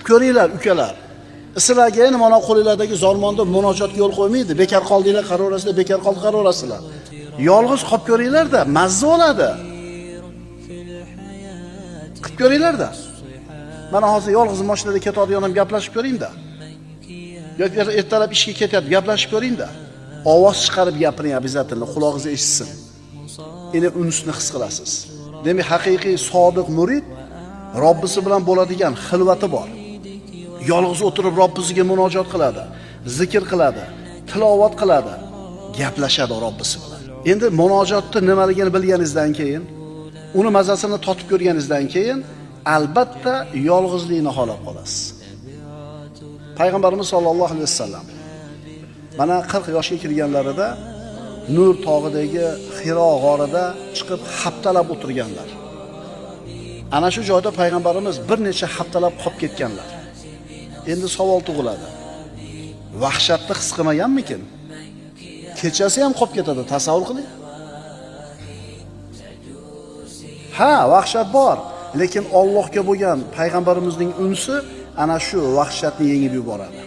ko'ringlar ukalar. Sizlarga endi mana qo'linglardagi zormonda munojotga yo'l qo'ymaydi. Bekor qoldinglar, qaraverasizlar, bekor qoldi qaraverasizlar. Yolg'iz qolib ko'ringlar-da, mazza oladi. Qilib ko'ringlar-da. Mana hozir yolg'iz mashinada ketadigan ham gaplashib ko'ring-da. Yoki ertalab ishga ketyapti, gaplashib ko'ring-da. Ovoz chiqarib gapiring, обязательно qulog'ingizga eshitsin. Endi unisni his qilasiz. Demak, haqiqiy sodiq murid Robbisi bilan bo'ladigan xilvati bor. Yolg'iz o'tirib Robbisiga munojot qiladi, zikr qiladi, tilovat qiladi, gaplashadi Robbisi bilan. Endi munojotni nimaligini bilganingizdan keyin, uni mazasini totib ko'rganingizdan keyin albatta yolg'izlikni xohlab qolasiz. Payg'ambarimiz sollallohu alayhi vasallam mana 40 yoshga kirganlarida Nur tog'idagi Hiro g'orida chiqib haftalab o'tirganlar. Ana shu joyda payg'ambarimiz bir necha haftalab qolib ketganlar. Endi savol tug'iladi. Vahshatni his qilmaganmikin? Kechasi ham qolib ketadi, tasavvur qiling. Ha, vahshat bor, lekin Allohga bo'lgan payg'ambarimizning unsi ana shu vahshatni yengib yuboradi.